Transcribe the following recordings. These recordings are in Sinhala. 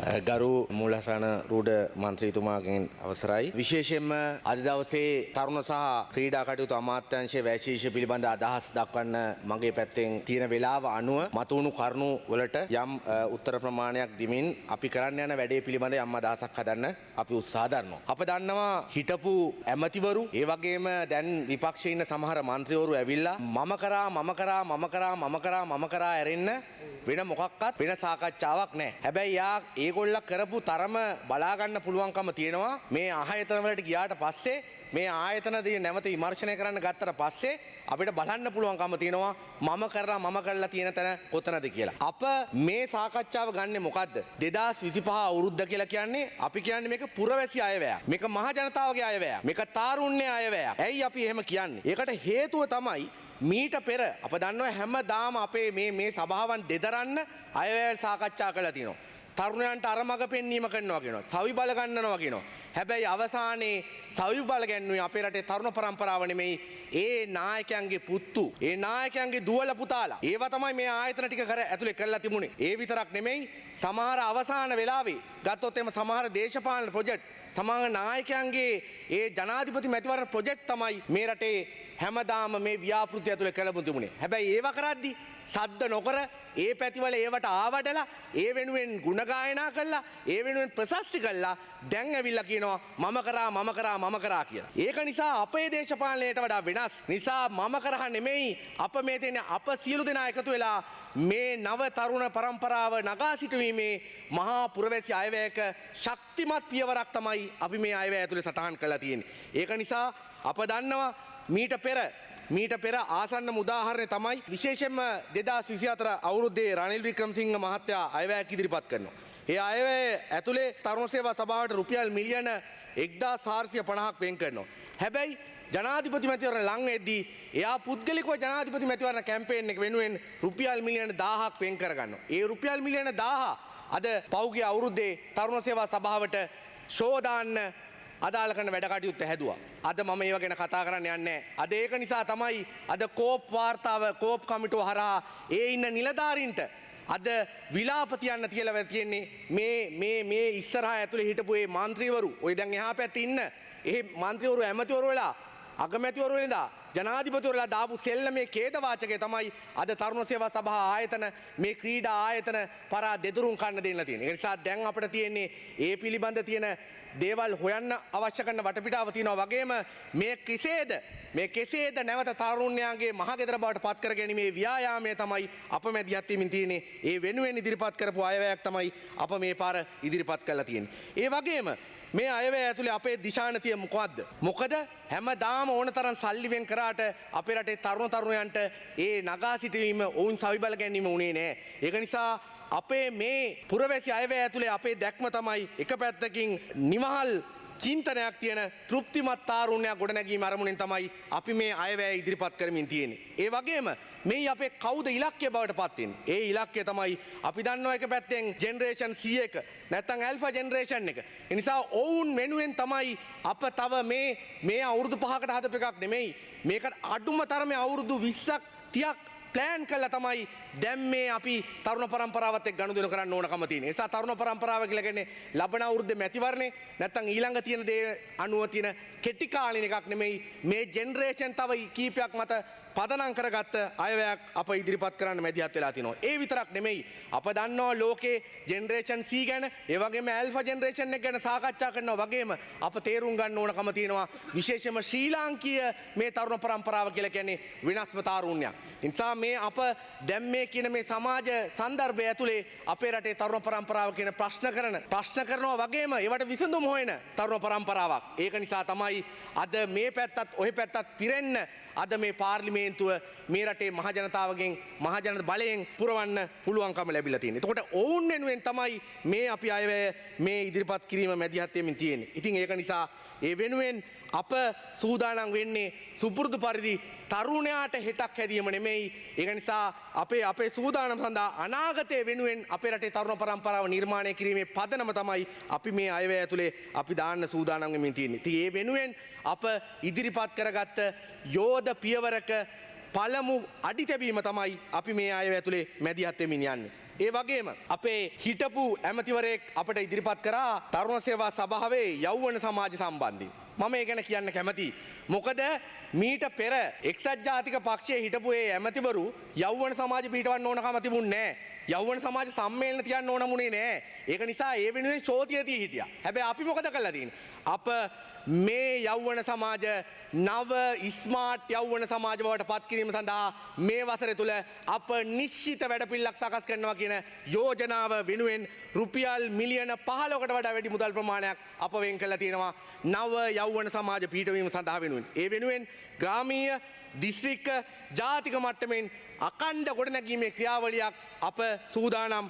ගරු මූලසන රූඩ මන්ත්‍රීතුමාගෙන් අවසරයි. විශේෂයෙන්ම අද දවසේ තරුණ සහ ක්‍රීඩා කටයුතු අමාත්‍යාංශයේ වැශීෂ පිළිබඳ අදහස් දක්වන්න මගේ පැත්තෙන් තියෙන වේලාව අනුව මතුවුණු කරුණු වලට යම් උත්තර ප්‍රමාණයක් දීමින් අපි කරන්න යන වැඩේ පිළිබඳ යම් අදහසක් හදන්න අපි උත්සාහ දරනවා. අප දන්නවා හිටපු ඇමතිවරු ඒ වගේම දැන් විපක්ෂයේ ඉන්න සමහර මන්ත්‍රීවරු ඇවිල්ලා මම කරා ඇරෙන්න වෙන මොකක්වත් වෙන සාකච්ඡාවක් නැහැ. හැබැයි යා ඒගොල්ල කරපු තරම බලා ගන්න පුළුවන්කම තියෙනවා මේ ආයතන වලට ගියාට පස්සේ මේ ආයතනදී නැවත විමර්ශනය කරන්න ගත්තට පස්සේ අපිට බලන්න පුළුවන්කම තියෙනවා මම කරලා තියෙන තැන කොතනද කියලා. අප මේ සාකච්ඡාව ගන්නෙ මොකද්ද? 2025 අවුරුද්ද කියලා කියන්නේ අපි කියන්නේ මේක පුරවැසි අයවැයක්. මේක මහ ජනතාවගේ අයවැයක්. මේක තාරුණ්‍ය අයවැයක්. ඇයි අපි එහෙම කියන්නේ? ඒකට හේතුව තමයි මීට පෙර අප දන්නවා හැමදාම අපේ මේ සභාවන් දෙදරන්න අයවැය සාකච්ඡා කරලා තියෙනවා. තරුණයන්ට අරමඟ පෙන්වීම කරනවා කියනවා. සවි බල ගන්නනවා කියනවා. හැබැයි අවසානයේ සවි බල ගැන්වුවේ අපේ රටේ තරුණ පරම්පරාව නෙමෙයි. ඒ නායකයන්ගේ පුත්තු, ඒ නායකයන්ගේ දුවල පුතාලා. ඒවා තමයි මේ ආයතන ටික ඇතුලේ කරලා තිබුණේ. ඒ විතරක් නෙමෙයි සමහර අවසාන වෙලාවේ ගත්තොත් එම සමහර දේශපාලන ප්‍රොජෙක්ට් සමහර නායකයන්ගේ ඒ ජනාධිපති මැතිවරණ ප්‍රොජෙක්ට් තමයි මේ රටේ හැමදාම මේ ව්‍යාපෘති ඇතුලේ කළමුතු තිබුණේ. හැබැයි ඒවා කරද්දි සද්ද නොකර ඒ පැතිවල ඒවට ආවඩලා ඒ වෙනුවෙන් ගුණ ගායනා කළා ඒ වෙනුවෙන් ප්‍රශස්ති කළා දැන් ඇවිල්ලා කියනවා මම කරා කියලා. ඒක නිසා අපේ දේශපාලනයට වඩා වෙනස්. නිසා මම කරා නෙමෙයි අප මේ තියෙන අප සියලු දෙනා එකතු වෙලා මේ නව තරුණ පරම්පරාව නගා සිටුවීමේ මහා පුරවැසි අයවැයක ශක්තිමත් පියවරක් තමයි අපි මේ අයවැය ඇතුලේ සටහන් කරලා තියෙන්නේ. ඒක නිසා අප දන්නවා මීට පෙර ආසන්නම උදාහරණය තමයි විශේෂයෙන්ම 2024 අවුරුද්දේ රනිල් වික්‍රමසිංහ මහත්තයා අයවැයක් ඉදිරිපත් කරනවා. ඒ අයවැය ඇතුලේ තරුණ සේවා සභාවට රුපියල් මිලියන 1450ක් වෙන් කරනවා. හැබැයි ජනාධිපති මැතිවරණ ලං වෙද්දී එයා පුද්ගලිකව ජනාධිපති මැතිවරණ කැම්පේන් එක වෙනුවෙන් රුපියල් මිලියන 1000ක් වෙන් කරගන්නවා. ඒ රුපියල් මිලියන 1000 අද පෞගිය අවුරුද්දේ තරුණ සේවා සභාවට ෂෝ දාන්න අදාළ කරන වැඩ කටයුත්ත හැදුවා. අද මම ඒව ගැන කතා කරන්න යන්නේ නැහැ. අද ඒක නිසා තමයි අද කෝප් වාර්තාව කෝප් කමිටුව හරහා ඒ ඉන්න නිලධාරීන්ට අද විලාප තියන්න තියලා තියෙන්නේ මේ ඉස්සරහා ඇතුලේ හිටපු මේ മന്ത്രിවරු ඔය දැන් එහා පැත්තේ ඉන්න ඒ മന്ത്രിවරු ඇමතිවරු වෙලා අගමැතිවරු වෙලා ජනාධිපතිවරුලා දාපු සෙල්ලමේ ඛේද වාචකය තමයි අද තරුණ සේවා සභා ආයතන මේ ක්‍රීඩා ආයතන පරා දෙදුරුම් කන්න දෙන්න තියෙන්නේ. ඒ නිසා දැන් අපිට තියෙන්නේ ඒ පිළිබඳ තියෙන දේවල් හොයන්න අවශ්‍ය කරන වටපිටාව තියෙනවා වගේම මේ කෙසේද නැවත තරුණයාගේ මහගෙදර බවට පත් කර ගැනීමේ ව්‍යායාමය තමයි අප මැදිහත් වෙමින් තියෙන්නේ. ඒ වෙනුවෙන් ඉදිරිපත් කරපු අයවැයක් තමයි අප මේ පාර ඉදිරිපත් කරලා තියෙන්නේ. ඒ වගේම මේ අයවැය ඇතුලේ අපේ දිශානතිය මොකද්ද? මොකද හැමදාම ඕන තරම් සල්ලි වෙන් කරාට අපේ රටේ තරුණයන්ට ඒ නගා සිටීම ඔවුන් සවිබල ගැනීම උනේ නැහැ. ඒක නිසා අපේ මේ පුරවැසි අයවැය ඇතුලේ අපේ දැක්ම තමයි එක පැත්තකින් නිවහල් චින්තනයක් තියෙන තෘප්තිමත් තාරුණ්‍යයක් ගොඩනැගීම අරමුණෙන් තමයි අපි මේ අයවැය ඉදිරිපත් කරමින් තියෙන්නේ. ඒ වගේම මේ අපේ කවුද ඉලක්කය බවට පත් වෙන්නේ? ඒ ඉලක්කය තමයි අපි දන්නවා එක පැත්තෙන් ජෙනරේෂන් C එක නැත්නම් ඇල්ෆා ජෙනරේෂන් එක. ඒ නිසා ඔවුන් වෙනුවෙන් තමයි අප තව මේ අවුරුදු 5කට හදපු එකක් නෙමෙයි. මේකට අඩුම තරමේ අවුරුදු 20ක් 30ක් ප්ලෑන් කළා තමයි දැන් මේ අපි තරුණ පරම්පරාවත් එක්ක ගනුදෙනු කරන්න ඕනකම තියෙන. ඒ නිසා තරුණ පරම්පරාව කියලා කියන්නේ ලබන අවුරුද්දේ මැතිවරණේ නැත්නම් ඊළඟ තියෙන දේ අනුව තියෙන කෙටි කාලින එකක් නෙමෙයි. මේ ජෙනරේෂන් තව කීපයක් මත පදනම් කරගත්ත අයවැයක් අප ඉදිරිපත් කරන්න මැදිහත් වෙලා තිනවා. ඒ විතරක් නෙමෙයි අප දන්නවා ලෝකේ ජෙනරේෂන් C ගැන ඒ වගේම ඇල්ෆා ජෙනරේෂන් එක ගැන සාකච්ඡා කරනවා වගේම අප තේරුම් ගන්න ඕනකම තියෙනවා විශේෂයෙන්ම ශ්‍රී ලාංකීය මේ තරුණ පරම්පරාව කියලා කියන්නේ වෙනස්ම තාරුණ්‍යයක්. නිසා මේ අප දැන් මේ කියන මේ සමාජ සන්දර්භය ඇතුලේ අපේ රටේ තරුණ පරම්පරාව කියන ප්‍රශ්න කරනවා වගේම ඒවට විසඳුම් හොයන තරුණ පරම්පරාවක්. ඒක නිසා තමයි අද මේ පැත්තත් ඔය පැත්තත් පිරෙන්න අද මේ පාර්ලිමේන්තුව මේ රටේ මහජනතාවගෙන් මහජන බලයෙන් පුරවන්න පුළුවන්කම ලැබිලා තියෙන්නේ. එතකොට ඔවුන් වෙනුවෙන් තමයි මේ අපි අයවැය මේ ඉදිරිපත් කිරීම මැදිහත් වෙමින් තියෙන්නේ. ඉතින් ඒක නිසා ඒ වෙනුවෙන් අප සූදානම් වෙන්නේ සුපුරුදු පරිදි තරුණයාට හෙටක් හැදීම නෙමෙයි. ඒක නිසා අපේ සූදානම් සඳහා අනාගතයේ වෙනුවෙන් අපේ රටේ තරුණ පරම්පරාව නිර්මාණය කිරීමේ පදනම තමයි අපි මේ අයවැය ඇතුලේ අපි දාන්න සූදානම් වෙමින් තියෙන්නේ. ඉතින් ඒ වෙනුවෙන් අප ඉදිරිපත් කරගත්ත යෝධ පියවරක පළමු අඩි තැබීම තමයි අපි මේ අයවැය ඇතුලේ මැදිහත් වෙමින් යන්නේ. ඒ වගේම අපේ හිටපු ඇමතිවරයෙක් අපට ඉදිරිපත් කරා තරුණ සේවා සභාවේ යෞවන සමාජ සම්බන්ධයෙන්. මම ඒ ගැන කියන්න කැමතියි. මොකද මීට පෙර එක්සත් ජාතික පක්ෂයේ හිටපු ඒ ඇමතිවරු යෞවන සමාජ පිටවන්න ඕනකම තිබුණේ නැහැ. යෞවන සමාජ සම්මේලන තියන්න ඕනමුනේ නැහැ. ඒක නිසා ඒ වෙනුවෙන් ශෝතිය තිය හිටියා. හැබැයි අපි මොකද කළා තියෙන්නේ? අප මේ යෞවන සමාජ නව ස්මාර්ට් යෞවන සමාජ බවට පත් කිරීම සඳහා මේ වසර තුල අප නිශ්චිත වැඩපිළිවෙලක් සකස් කරනවා කියන යෝජනාව වෙනුවෙන් රුපියල් මිලියන 15කට වඩා වැඩි මුදල් ප්‍රමාණයක් අප වෙන් කළා තියෙනවා නව යෞවන සමාජ පිහිටවීම සඳහා වෙනුවෙන්. ඒ වෙනුවෙන් ග්‍රාමීය දිස්ත්‍රික්ක ජාතික මට්ටමින් අකණ්ඩ ගොඩනැගීමේ ක්‍රියාවලියක් අප සූදානම්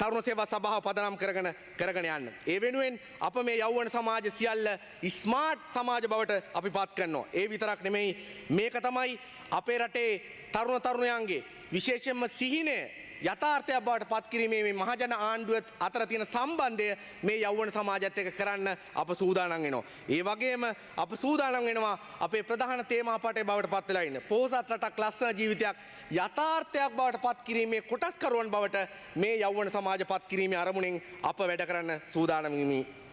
තරුණ සේවා සභාව පදනම් කරගෙන යන්න. ඒ වෙනුවෙන් අප මේ යෞවන සමාජ සියල්ල ස්මාර්ට් සමාජ බවට අපි පත් කරනවා. ඒ විතරක් නෙමෙයි මේක තමයි අපේ රටේ තරුණ තරුණයන්ගේ විශේෂයෙන්ම සිහිනය යථාර්ථයක් බවට පත් කිරීමේ මේ මහජන ආණ්ඩුව අතර තියෙන සම්බන්ධය මේ යෞවන සමාජයත් එක්ක කරන්න අප සූදානම් වෙනවා. ඒ වගේම අප සූදානම් වෙනවා අපේ ප්‍රධාන තේමා පාඨය බවට පත් වෙලා ඉන්න. පොහොසත් රටක් ලස්සන ජීවිතයක් යථාර්ථයක් බවට පත් කිරීමේ කොටස්කරුවන් බවට මේ යෞවන සමාජ පත් කිරීමේ අරමුණෙන් අප වැඩ කරන්න සූදානම්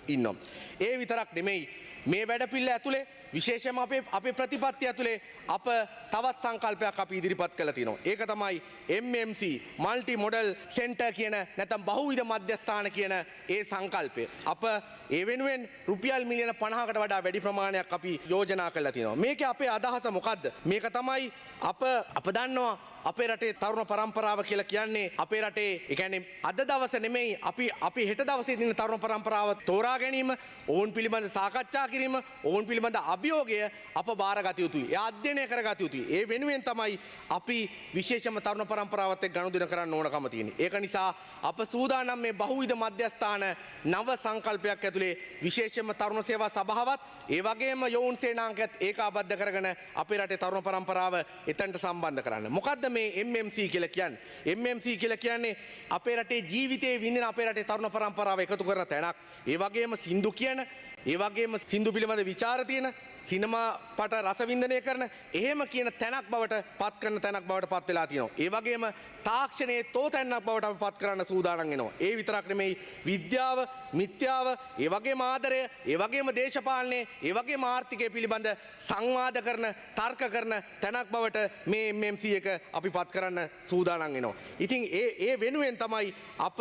ඉන්නවා. ඒ විතරක් නෙමෙයි මේ වැඩපිළිවෙල ඇතුලේ විශේෂයෙන්ම අපේ ප්‍රතිපත්ති ඇතුලේ අප තවත් සංකල්පයක් අපි ඉදිරිපත් කළා තියෙනවා. ඒක තමයි MMC මල්ටි මොඩල් සෙන්ටර් කියන නැත්නම් බහුවිධ මධ්‍යස්ථාන කියන ඒ සංකල්පය. අප ඒ වෙනුවෙන් රුපියල් මිලියන 50කට වඩා වැඩි ප්‍රමාණයක් අපි යෝජනා කළා තියෙනවා. මේකේ අපේ අදහස මොකද්ද? මේක තමයි අප දන්නවා අපේ රටේ තරුණ පරම්පරාව කියලා කියන්නේ අපේ රටේ ඒ කියන්නේ අද දවස නෙමෙයි අපි හෙට දවසේ දින තරුණ පරම්පරාව තෝරා ගැනීම, ඔවුන් පිළිබඳ සාකච්ඡා කිරීම, ඔවුන් පිළිබඳ අභියෝගය අප බාරගත යුතුයි. ඒ අධ්‍යයනය කරගත යුතුයි. ඒ වෙනුවෙන් තමයි අපි විශේෂම තරුණ පරම්පරාවත් එක්ක ගනුදෙනු කරන්න ඕනකම තියෙන්නේ. ඒක නිසා අප සූදානම් මේ බහුවිධ මධ්‍යස්ථාන නව සංකල්පයක් ඇතුලේ විශේෂයෙන්ම තරුණ සේවා සභාවත් ඒ වගේම යෝන් සේනාංකයත් ඒකාබද්ධ කරගෙන අපේ රටේ තරුණ පරම්පරාව එතනට සම්බන්ධ කරන්න. මොකද්ද මේ MMC කියලා කියන්නේ? MMC කියලා කියන්නේ අපේ රටේ ජීවිතේ විඳින අපේ රටේ තරුණ පරම්පරාව එකතු කරන තැනක්. ඒ වගේම සින්දු කියන, ඒ වගේම සින්දු පිළිබඳ විචාර තියෙන, සිනමා පට රසවින්දනය කරන එහෙම කියන තැනක් බවට පත් කරන තැනක් බවට පත් වෙලා තියෙනවා. ඒ වගේම තාක්ෂණයේ තෝතැන්නක් බවට අපි පත් කරන්න සූදානම් වෙනවා. ඒ විතරක් නෙමෙයි විද්‍යාව, මිත්‍යාව, ඒ වගේම ආදරය, ඒ වගේම දේශපාලනය, ඒ වගේම ආර්ථිකය පිළිබඳ සංවාද කරන, තර්ක කරන තැනක් බවට මේ MMC එක අපි පත් කරන්න සූදානම් වෙනවා. ඉතින් ඒ වෙනුවෙන් තමයි අප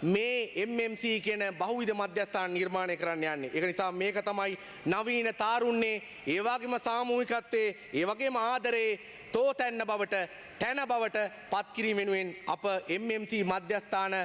මේ MMC කියන බහුවිධ මධ්‍යස්ථාන නිර්මාණය කරන්න යන්නේ. ඒක නිසා මේක තමයි නවීන තාරුණ්‍යේ, ඒ වගේම සාමූහිකත්වයේ, ඒ වගේම ආදරේ තෝතැන්න බවට, තැන බවට පත් කිරීම වෙනුවෙන් අප MMC මධ්‍යස්ථාන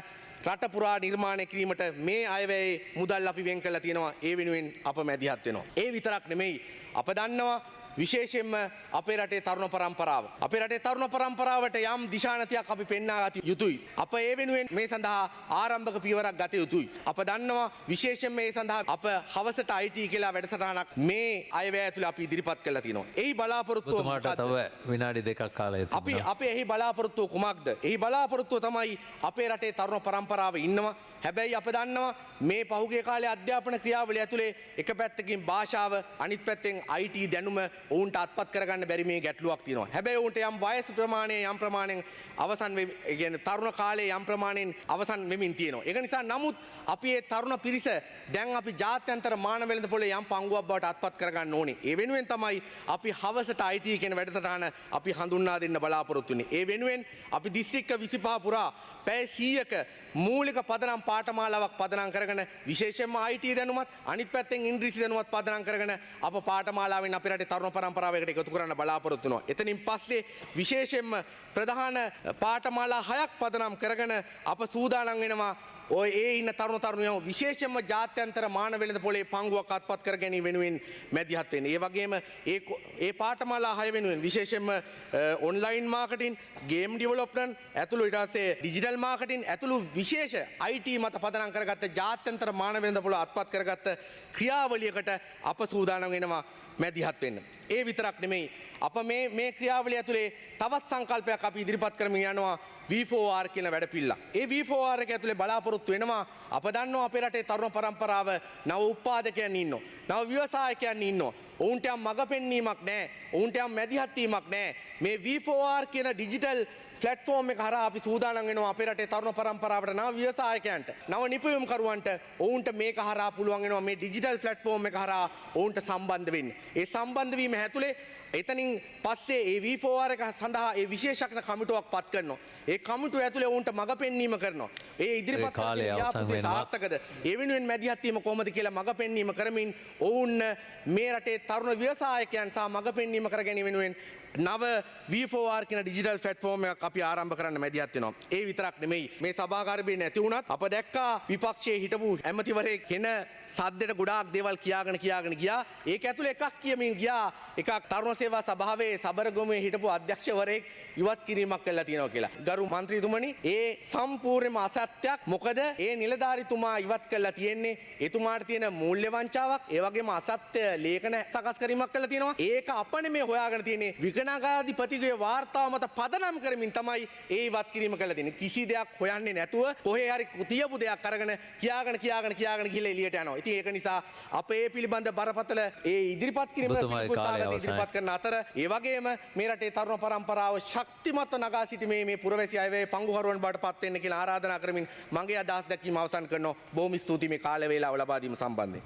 රට පුරා නිර්මාණය කිරීමට මේ අයවැයේ මුදල් අපි වෙන් කරලා තියෙනවා. ඒ වෙනුවෙන් අප මැදිහත් වෙනවා. ඒ විතරක් නෙමෙයි අප දන්නවා විශේෂයෙන්ම අපේ රටේ තරුණ පරම්පරාව. අපේ රටේ තරුණ පරම්පරාවට යම් දිශානතියක් අපි පෙන්වා ගත යුතුයි. අප ඒ වෙනුවෙන් මේ සඳහා ආරම්භක පියවරක් ගත යුතුයි. අප දන්නවා විශේෂයෙන් මේ සඳහා අප හවසට IT කියලා වැඩසටහනක් මේ අයවැය ඇතුළේ අපි ඉදිරිපත් කරලා තියෙනවා. එහි බලාපොරොත්තුව තව විනාඩි 2ක් කාලය තිබෙනවා. අපි එහි බලාපොරොත්තුව කුමක්ද? එහි බලාපොරොත්තුව තමයි අපේ රටේ තරුණ පරම්පරාව ඉන්නවා. හැබැයි අප දන්නවා මේ පහුගිය කාලේ අධ්‍යාපන ක්‍රියාවලිය ඇතුලේ එක පැත්තකින් භාෂාව, අනිත් පැත්තෙන් IT දැනුම ඔවුන්ට අත්පත් කරගන්න බැරි මේ ගැටලුවක් තියෙනවා. හැබැයි ඔවුන්ට යම් වයස ප්‍රමාණය යම් ප්‍රමාණයෙන් අවසන් කියන්නේ තරුණ කාලයේ යම් ප්‍රමාණයෙන් අවසන් වෙමින් තියෙනවා. ඒක නිසා නමුත් අපි මේ තරුණ පිරිස දැන් අපි ජාත්‍යන්තර මානව වෙළඳ පොලේ යම් පංගුවක් බවට අත්පත් කරගන්න ඕනේ. ඒ වෙනුවෙන් තමයි අපි හවසට IT කියන වැඩසටහන අපි හඳුන්වා දෙන්න බලාපොරොත්තු වෙන්නේ. ඒ වෙනුවෙන් අපි දිස්ත්‍රික්ක 25 පුරා පැය 100ක මූලික පදනම් පාඨමාලාවක් පදනම් කරගෙන විශේෂයෙන්ම IT දැනුමත් අනිත් පැත්තෙන් ඉංග්‍රීසි දැනුමත් පදනම් කරගෙන අප පාඨමාලාවෙන් අපේ රටේ තරුණ පරම්පරාවකට එකතු කරන්න බලාපොරොත්තු වෙනවා. එතනින් පස්සේ විශේෂයෙන්ම ප්‍රධාන පාඨමාලා 6ක් පදනම් කරගෙන අප සූදානම් වෙනවා ඔය ඒ ඉන්න තරුණ තරුණියෝ විශේෂයෙන්ම ජාත්‍යන්තර මානව වෙළඳ පොලේ පංගුවක් අත්පත් කර ගැනීම වෙනුවෙන් මැදිහත් වෙන්න. ඒ වගේම ඒ පාඨමාලා 6 වෙනුවෙන් විශේෂයෙන්ම ඔන්ලයින් මාකටිං, ගේම් ඩෙවලොප්මන්ට් ඇතුළු ඊට පස්සේ ඩිජිටල් මාකටිං ඇතුළු විශේෂ IT මත පදනම් කරගත්ත ජාත්‍යන්තර මානව වෙළඳ පොල අත්පත් කරගත්ත ක්‍රියාවලියකට අප සූදානම් වෙනවා මැදිහත් වෙන්න. ඒ විතරක් නෙමෙයි අප මේ ක්‍රියාවලිය ඇතුලේ තවත් සංකල්පයක් අපි ඉදිරිපත් කරමින් යනවා V4R කියන වැඩපිළිවෙල. ඒ V4R එක ඇතුලේ බලාපොරොත්තු වෙනවා අප දන්නවා අපේ රටේ තරුණ පරම්පරාව නව උත්පාදකයන් ඉන්නවා. නව ව්‍යවසායකයන් ඉන්නවා. ඔවුන්ට යම් මඟ පෙන්වීමක් නැහැ. ඔවුන්ට යම් මැදිහත් වීමක් නැහැ. මේ V4R කියන ඩිජිටල් ෆ්ලැට්ෆෝම් එක හරහා අපි සූදානම් වෙනවා අපේ රටේ තරුණ පරම්පරාවට නව ව්‍යවසායකයන්ට නව නිපැයුම්කරුවන්ට ඔවුන්ට මේක හරහා පුළුවන් වෙනවා මේ ඩිජිටල් ෆ්ලැට්ෆෝම් එක හරහා ඔවුන්ට සම්බන්ධ වෙන්න. ඒ සම්බන්ධ වීම ඇතුලේ එතනින් පස්සේ ඒ V4R එක සඳහා ඒ විශේෂඥ කමිටුවක් පත් කරනවා. ඒ කමිටුව ඇතුලේ ඔවුන්ට මඟ පෙන්වීම කරනවා. ඒ ඉදිරිපත් කරන ව්‍යාපෘති සාර්ථකද? ඒ වෙනුවෙන් මැදිහත් වීම කොහොමද කියලා මඟ පෙන්වීම කරමින් ඔවුන් මේ රටේ තරුණ ව්‍යවසායකයන් සහ මඟ පෙන්වීම කර ගැනීම වෙනුවෙන් නව V4R කියන ඩිජිටල් ෆ්ලැට්ෆෝම් එකක් අපි ආරම්භ කරන්න මැදිහත් වෙනවා. ඒ විතරක් නෙමෙයි මේ සභාගාරේ නැති වුණත් අප දැක්කා විපක්ෂයේ හිටපු ඇමතිවරයෙක් එන සද්දෙට ගොඩාක් දේවල් කියාගෙන ගියා. ඒක ඇතුලේ එකක් කියමින් ගියා. එකක් තරුණ සේවා සභාවේ සබරගමුවේ හිටපු අධ්‍යක්ෂවරයෙක් ඉවත් කිරීමක් කළා තියෙනවා කියලා. ගරු මන්ත්‍රීතුමනි ඒ සම්පූර්ණයෙන්ම අසත්‍යයක්. මොකද ඒ නිලධාරිතුමා ඉවත් කළා තියෙන්නේ එතුමාට තියෙන මූල්‍ය වංචාවක්. ඒ වගේම අසත්‍ය ලේඛන සකස් කිරීමක් කළා තියෙනවා. ඒක අප නෙමේ හොයාගෙන තියෙන්නේ විකනාගාධිපතිගේ වාර්තාව මත පදනම් කරමින් තමයි ඒ ඉවත් කිරීම කළා තියෙන්නේ. කිසි දෙයක් හොයන්නේ නැතුව කොහේ හරි තියපු දෙයක් අරගෙන කියාගෙන ගිහලා එළියට යනවා. ඉතින් ඒක නිසා අපේ පිළිබඳ බරපතල ඒ ඉදිරිපත් කිරීම ඉදිරිපත් කරන අතර ඒ වගේම මේ රටේ තරුණ පරම්පරාව ශක්තිමත්ව නගා සිටීමේ මේ පුරවැසි අයවේ පංගුකරුවන් බවට පත් වෙන්න කියලා ආරාධනා කරමින් මගේ අදහස් දැක්වීම අවසන් කරනවා. බොහොම ස්තුතියි මේ කාල වේලාව ලබා දීම සම්බන්ධයෙන්.